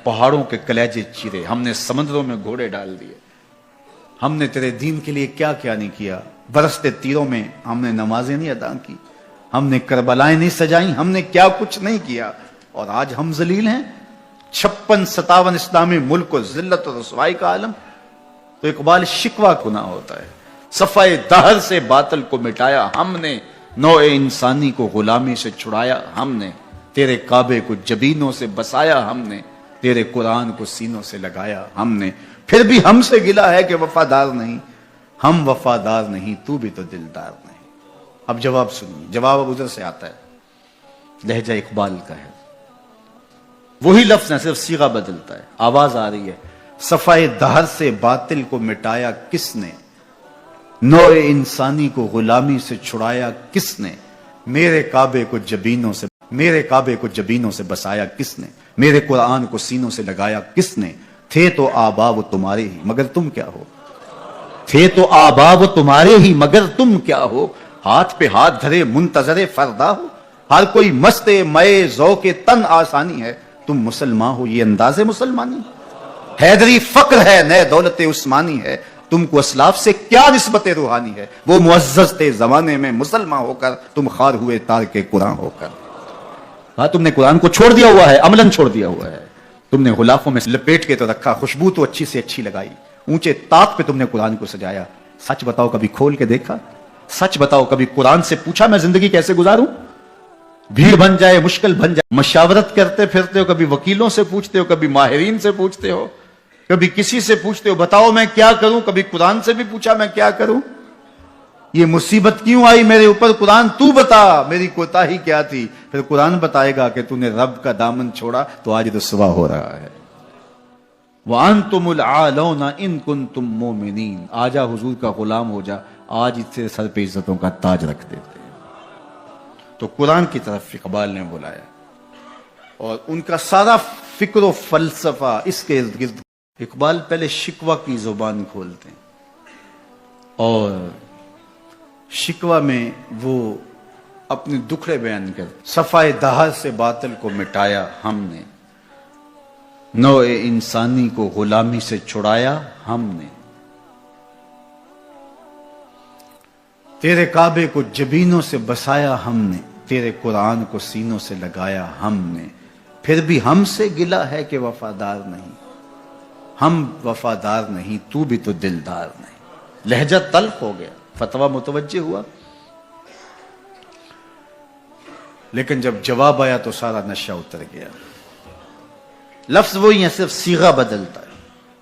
پہاڑوں کے کلیجے چیرے، ہم نے سمندروں میں گھوڑے ڈال دیے، ہم نے تیرے دین کے لیے کیا کیا نہیں کیا، برستے تیروں میں ہم نے نمازیں نہیں ادا کی، ہم نے کربلائیں نہیں سجائیں، ہم نے کیا کچھ نہیں کیا، اور آج ہم ذلیل ہیں۔ 56-57 اسلامی ملک کو ذلت اور رسوائی کا عالم۔ تو اقبال شکوہ گناہ ہوتا ہے، صفائے دہر سے باطل کو مٹایا ہم نے، نوع انسانی کو غلامی سے چھڑایا ہم نے، تیرے کعبے کو جبینوں سے بسایا ہم نے، تیرے قرآن کو سینوں سے لگایا ہم نے، پھر بھی ہم سے گلا ہے کہ وفادار نہیں، ہم وفادار نہیں تو بھی تو دلدار نہیں۔ اب جواب سنیے، جواب اب ادھر سے آتا ہے، لہجہ اقبال کا ہے، وہی لفظ ہے، صرف صیغہ بدلتا ہے، آواز آ رہی ہے۔ صفائے دہر سے باطل کو مٹایا کس نے، نوع انسانی کو غلامی سے چھڑایا کس نے، میرے کعبے کو جبینوں سے بسایا کس نے، میرے قرآن کو سینوں سے لگایا کس نے، تھے تو آبا وہ تمہارے ہی مگر تم کیا ہو، تھے تو آبا وہ تمہارے ہی مگر تم کیا ہو، ہاتھ پہ ہاتھ دھرے منتظر فردا ہو، ہر کوئی مست مئے ذوق تن آسانی ہے، تم مسلمان ہو یہ انداز مسلمانی، حیدری فقر ہے نئے دولت عثمانی ہے، تم کو اسلاف سے کیا نسبت روحانی ہے، وہ معزز تھے زمانے میں مسلمان ہو کر، تم خار ہوئے تارک قرآن ہو کر۔ ہاں تم نے قرآن کو چھوڑ دیا ہوا ہے، عملاً چھوڑ دیا ہوا ہے، تم نے غلافوں میں لپیٹ کے تو رکھا، خوشبو تو اچھی سے اچھی لگائی، اونچے طاق پہ تم نے قرآن کو سجایا، سچ بتاؤ کبھی کھول کے دیکھا، سچ بتاؤ کبھی قرآن سے پوچھا میں زندگی کیسے گزاروں، بھیڑ بن جائے مشکل بن جائے، مشاورت کرتے پھرتے ہو، کبھی وکیلوں سے پوچھتے ہو، کبھی ماہرین سے پوچھتے ہو، کبھی کسی سے پوچھتے ہو بتاؤ میں کیا کروں، کبھی قرآن سے بھی پوچھا میں کیا کروں، یہ مصیبت کیوں آئی میرے اوپر، قرآن تو بتا میری کوتاہی کیا تھی، پھر قرآن بتائے گا کہ تو نے رب کا دامن چھوڑا تو آج رسوا ہو رہا ہے۔ وَأَنْتُمُ الْعَالَوْنَ إِن كُنْتُم مُؤْمِنِينَ، آجا حضور کا غلام ہو جا، آج اس سے سر پہ عزتوں کا تاج رکھ دیتے۔ تو قرآن کی طرف اقبال نے بلایا، اور ان کا سارا فکر و فلسفہ اس کے ارد گرد۔ اقبال پہلے شکوہ کی زبان کھولتے ہیں، اور شکوہ میں وہ اپنے دکھڑے بیان کرتے، صفائے دہر سے باطل کو مٹایا ہم نے، نوع انسانی کو غلامی سے چھڑایا ہم نے، تیرے کعبے کو جبینوں سے بسایا ہم نے، تیرے قرآن کو سینوں سے لگایا ہم نے، پھر بھی ہم سے گلا ہے کہ وفادار نہیں، ہم وفادار نہیں تو بھی تو دلدار نہیں۔ لہجہ تلخ ہو گیا، فتویٰ متوجہ ہوا، لیکن جب جواب آیا تو سارا نشہ اتر گیا۔ لفظ وہی ہے، صرف صیغہ بدلتا ہے۔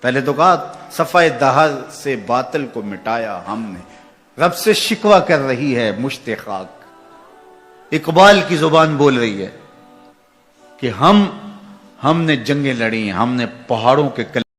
پہلے تو کہا صفائے دہر سے باطل کو مٹایا ہم نے، رب سے شکوہ کر رہی ہے مشت خاک، اقبال کی زبان بول رہی ہے کہ ہم نے جنگیں لڑی، ہم نے پہاڑوں کے